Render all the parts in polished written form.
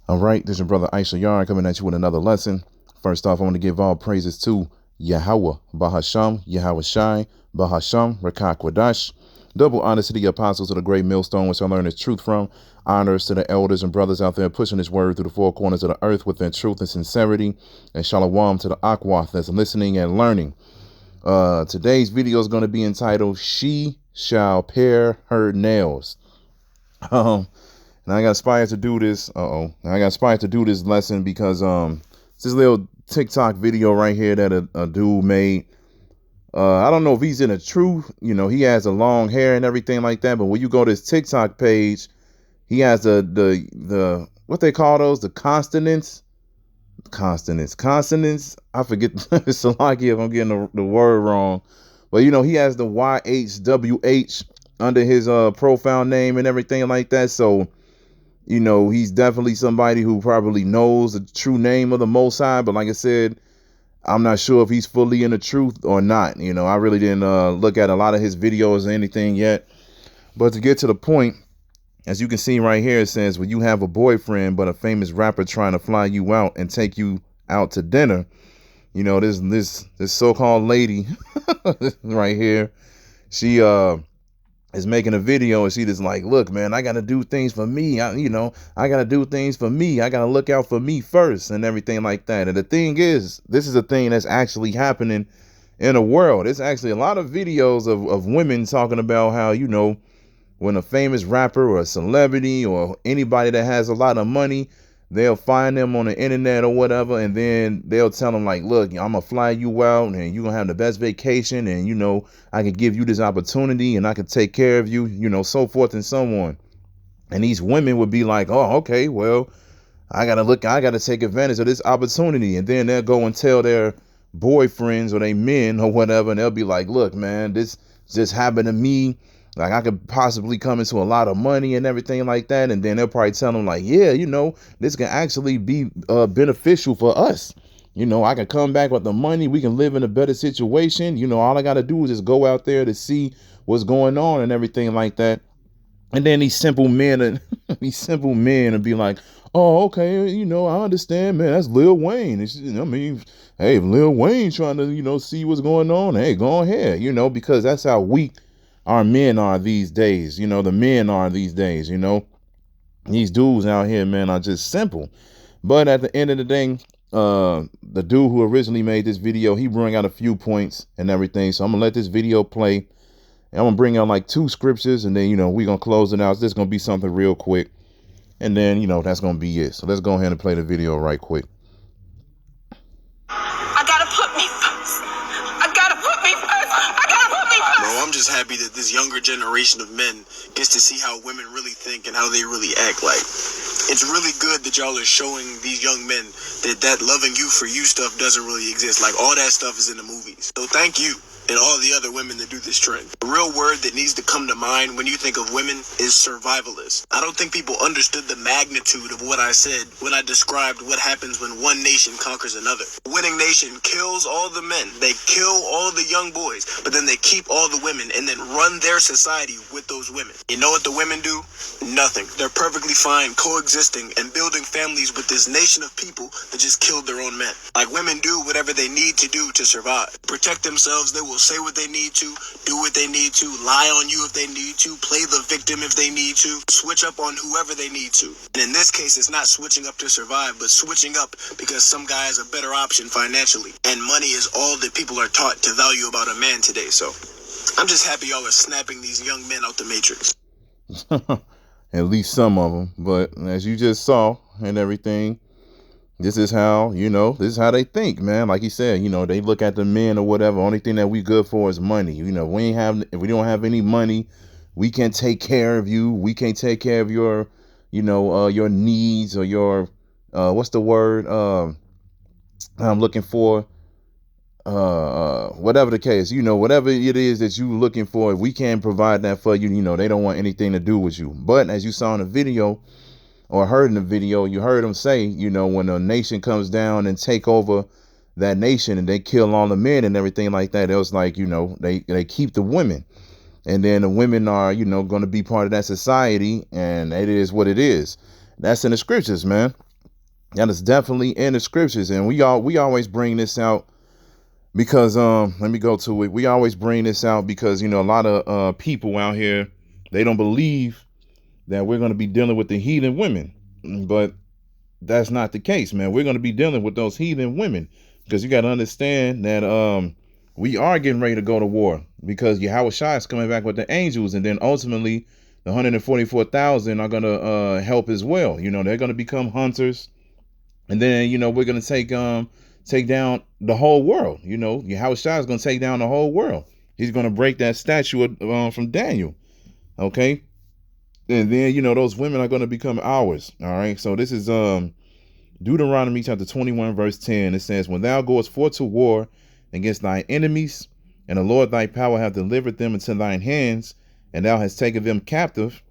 All right, this is your brother Issachar coming at you with another lesson. First off, I want to give all praises to Yahweh, Bahasham, Yahweh Shai, Bahasham, Rachaa Quadash. Double honors to the apostles of the great millstone, which I learned this truth from. Honors to the elders and brothers out there pushing this word through the four corners of the earth within truth and sincerity. And shalom to the Akwath that's listening and learning. Today's video is going to be entitled, She Shall Pare Her Nails. And I got inspired to do this. I got inspired to do this lesson because this little TikTok video right here that a dude made. I don't know if he's in the truth. You know, he has a long hair and everything like that. But when you go to his TikTok page, he has the what they call those, the consonants. I forget. It's a lot if I'm getting the word wrong. But you know, he has the YHWH under his profile name and everything like that. So, you know, he's definitely somebody who probably knows the true name of the Most High. But like I said, I'm not sure if he's fully in the truth or not. You know, I really didn't look at a lot of his videos or anything yet. But to get to the point, as you can see right here, it says, when you have a boyfriend, but a famous rapper trying to fly you out and take you out to dinner, you know, this so-called lady right here, she is making a video and she just like, look, man, I got to do things for me. I got to do things for me. I got to look out for me first and everything like that. And the thing is, this is a thing that's actually happening in the world. It's actually a lot of videos of women talking about how, you know, when a famous rapper or a celebrity or anybody that has a lot of money, they'll find them on the internet or whatever, and then they'll tell them like, look, I'm gonna fly you out and you're gonna have the best vacation, and you know, I can give you this opportunity and I can take care of you, you know, so forth and so on. And these women would be like, oh, okay, well, I gotta take advantage of this opportunity. And then they'll go and tell their boyfriends or their men or whatever, and they'll be like, look, man, this just happened to me. Like, I could possibly come into a lot of money and everything like that. And then they'll probably tell them like, yeah, you know, this can actually be beneficial for us. You know, I can come back with the money. We can live in a better situation. You know, all I got to do is just go out there to see what's going on and everything like that. And then these simple men and be like, oh, okay, you know, I understand, man. That's Lil Wayne. I mean, hey, if Lil Wayne trying to, you know, see what's going on, hey, go ahead, you know, because that's how weak our men are these days. You know, the men are these days, you know. These dudes out here, man, are just simple. But at the end of the day, the dude who originally made this video, he bring out a few points and everything. So I'm going to let this video play. And I'm going to bring out like 2 scriptures. And then, you know, we're going to close it out. This is going to be something real quick. And then, you know, that's going to be it. So let's go ahead and play the video right quick. I'm just happy that this younger generation of men gets to see how women really think and how they really act. Like, it's really good that y'all are showing these young men that loving you for you stuff doesn't really exist. Like, all that stuff is in the movies. So thank you and all the other women that do this trend. The real word that needs to come to mind when you think of women is survivalist. I don't think people understood the magnitude of what I said when I described what happens when one nation conquers another. A winning nation kills all the men. They kill all the young boys, but then they keep all the women and then run their society with those women. You know what the women do? Nothing. They're perfectly fine coexisting and building families with this nation of people that just killed their own men. Like, women do whatever they need to do to survive. Protect themselves. They will say what they need to, do what they need to, lie on you if they need to, play the victim if they need to, switch up on whoever they need to. And in this case, it's not switching up to survive, but switching up because some guy has a better option financially. And money is all that people are taught to value about a man today. So I'm just happy y'all are snapping these young men out the matrix. At least some of them. But as you just saw and everything, this is how, you know, this is how they think, man. Like he said, you know, they look at the men or whatever. Only thing that we good for is money. You know, if we don't have any money, we can't take care of you. We can't take care of your, you know, your needs or your, what's the word? I'm looking for, whatever the case, you know, whatever it is that you looking for, if we can't provide that for you, you know, they don't want anything to do with you. But as you saw in the video, or heard in the video, you heard them say, you know, when a nation comes down and take over that nation and they kill all the men and everything like that, it was like, you know, they keep the women. And then the women are, you know, going to be part of that society. And it is what it is. That's in the scriptures, man. That is definitely in the scriptures, and we always bring this out because let me go to it. We always bring this out because a lot of people out here, they don't believe that we're going to be dealing with the heathen women, but that's not the case, man. We're going to be dealing with those heathen women because you got to understand that we are getting ready to go to war because Yahushua is coming back with the angels, and then ultimately the 144,000 are going to help as well. They're going to become hunters, and then we're going to take down the whole world. Yahushua is going to take down the whole world. He's going to break that statue from Daniel. Okay. And then those women are going to become ours. All right. So this is Deuteronomy chapter 21 verse 10. It says, when thou goest forth to war against thy enemies, and the Lord thy power hath delivered them into thine hands, and thou hast taken them captive,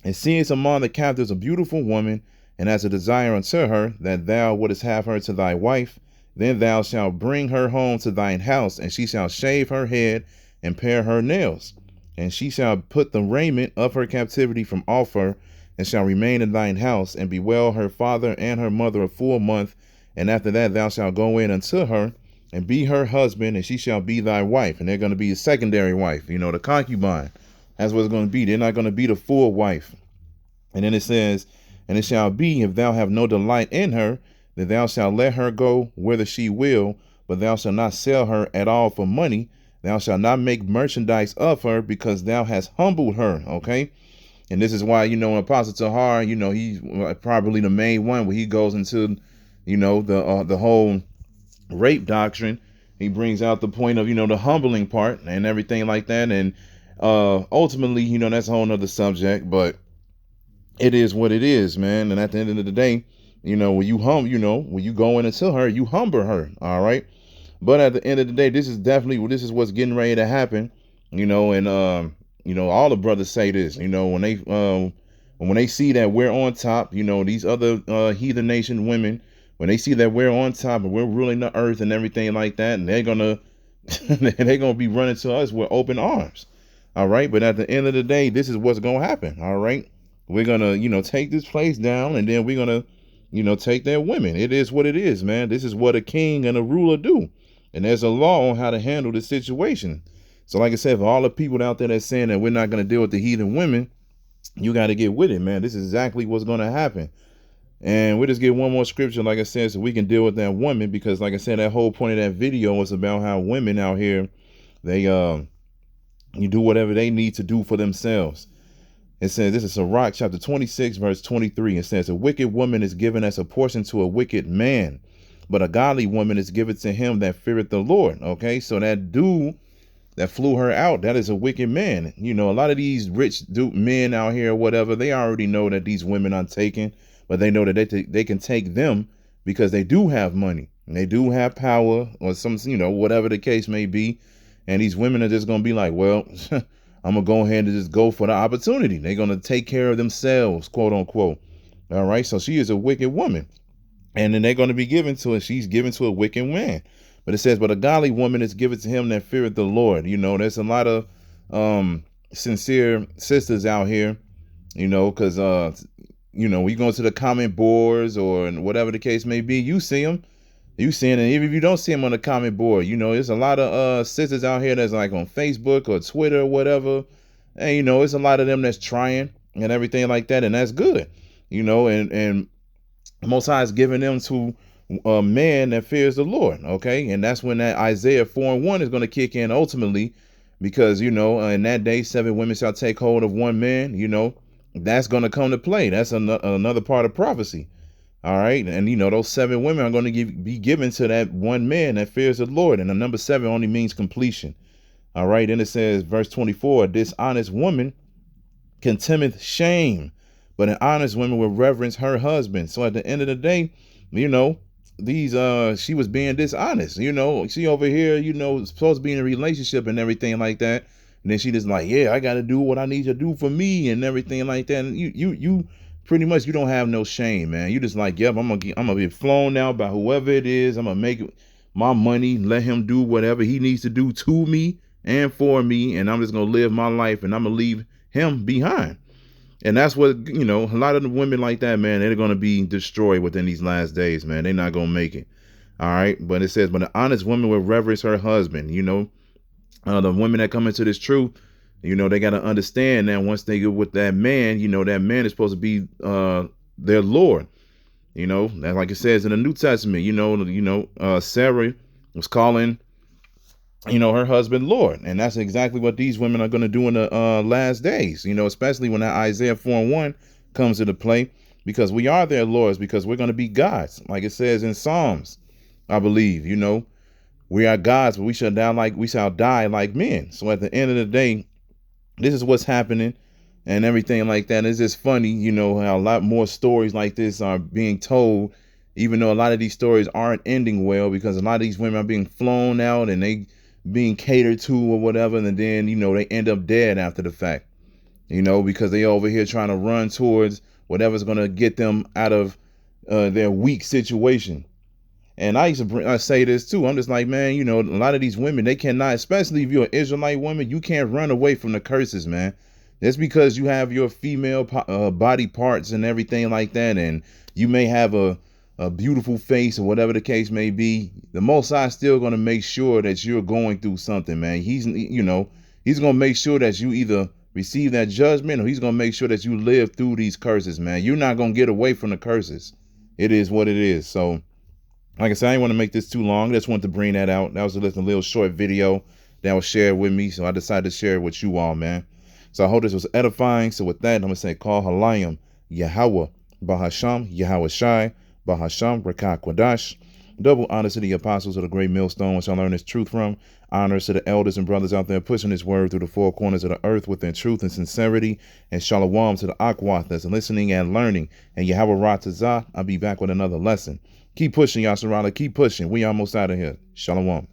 and seest among the captives a beautiful woman, and as a desire unto her, that thou wouldest have her to thy wife, then thou shalt bring her home to thine house, and she shall shave her head and pare her nails, and she shall put the raiment of her captivity from off her, and shall remain in thine house, and bewail her father and her mother a full month. And after that thou shalt go in unto her, and be her husband, and she shall be thy wife. And they're going to be a secondary wife, the concubine. That's what it's going to be. They're not going to be the full wife. And then it says, and it shall be, if thou have no delight in her, that thou shalt let her go whither she will, but thou shalt not sell her at all for money. Thou shalt not make merchandise of her, because thou hast humbled her. Okay. And this is why, Apostle Tahar, he's probably the main one where he goes into, the whole rape doctrine. He brings out the point of, the humbling part and everything like that. And ultimately, that's a whole nother subject, but it is what it is, man. And at the end of the day, when you when you go in into her, you humble her. All right. But at the end of the day, this is what's getting ready to happen, and all the brothers say this, when they see that we're on top, these other heathen nation women, when they see that we're on top and we're ruling the earth and everything like that, and they're gonna be running to us with open arms. All right. But at the end of the day, this is what's gonna happen. All right. We're gonna take this place down, and then we're gonna take their women. It is what it is, man. This is what a king and a ruler do. And there's a law on how to handle the situation. So like I said, for all the people out there that's saying that we're not going to deal with the heathen women, you got to get with it, man. This is exactly what's going to happen. And we'll just get one more scripture, like I said, so we can deal with that woman. Because like I said, that whole point of that video was about how women out here, they you do whatever they need to do for themselves. It says, this is Sirach chapter 26, verse 23. It says, a wicked woman is given as a portion to a wicked man, but a godly woman is given to him that feareth the Lord. Okay, so that dude that flew her out, that is a wicked man. A lot of these rich men out here or whatever, they already know that these women are taken, but they know that they can take them because they do have money and they do have power, or some, whatever the case may be. And these women are just going to be like, well, I'm going to go ahead and just go for the opportunity. They're going to take care of themselves, quote unquote. All right. So she is a wicked woman. And then they're going to be given to her. She's given to a wicked man. But it says, but a godly woman is given to him that feareth the Lord. There's a lot of sincere sisters out here, because, we go to the comment boards or whatever the case may be. You see them. You see them. And even if you don't see them on the comment board, there's a lot of sisters out here that's like on Facebook or Twitter or whatever. And, it's a lot of them that's trying and everything like that. And that's good, and Most High is giving them to a man that fears the Lord. Okay. And that's when that Isaiah 4:1 is going to kick in ultimately, because, in that day, 7 women shall take hold of one man, that's going to come to play. That's another part of prophecy. All right. And, those 7 women are going to be given to that one man that fears the Lord. And the number 7 only means completion. All right. Then it says, verse 24, this honest woman contemneth shame, but an honest woman will reverence her husband. So at the end of the day, these she was being dishonest. She over here, supposed to be in a relationship and everything like that. And then she just like, yeah, I got to do what I need to do for me and everything like that. And you pretty much, you don't have no shame, man. You just like, yep, I'm gonna be flown out by whoever it is. I'm gonna make my money, let him do whatever he needs to do to me and for me, and I'm just gonna live my life, and I'm gonna leave him behind. And that's what, a lot of the women like that, man, they're going to be destroyed within these last days, man. They're not going to make it. All right. But it says, but an honest woman will reverence her husband. The women that come into this truth, they got to understand that once they get with that man, that man is supposed to be their Lord. That, like it says in the New Testament, Sarah was calling, her husband Lord. And that's exactly what these women are going to do in the last days, especially when that Isaiah 4:1 comes into play, because we are their lords, because we're going to be gods. Like it says in Psalms, I believe, we are gods, but we shall die like men. So at the end of the day, this is what's happening and everything like that. It's just funny, how a lot more stories like this are being told, even though a lot of these stories aren't ending well, because a lot of these women are being flown out and they being catered to or whatever. And then, they end up dead after the fact, because they over here trying to run towards whatever's going to get them out of their weak situation. And I say this too. I'm just like, man, a lot of these women, they cannot, especially if you're an Israelite woman, you can't run away from the curses, man. That's because you have your female body parts and everything like that, and you may have a beautiful face or whatever the case may be. The Most High still going to make sure that you're going through something, man. He's going to make sure that you either receive that judgment, or he's going to make sure that you live through these curses, man. You're not going to get away from the curses. It is what it is. So, like I said, I didn't want to make this too long. I just wanted to bring that out. That was a little short video that was shared with me, so I decided to share it with you all, man. So I hope this was edifying. So with that, I'm going to say, Call Halayim, Yahweh, Bahasham, Yahweh Shai, Bahasham, Rachaa Quadash. Double honors to the apostles of the great millstone, which I learned this truth from. Honors to the elders and brothers out there pushing this word through the four corners of the earth within truth and sincerity. And shalom to the Akwath that's listening and learning. And Yahweh Ratazah, I'll be back with another lesson. Keep pushing, Yasharala. Keep pushing. We almost out of here. Shalom.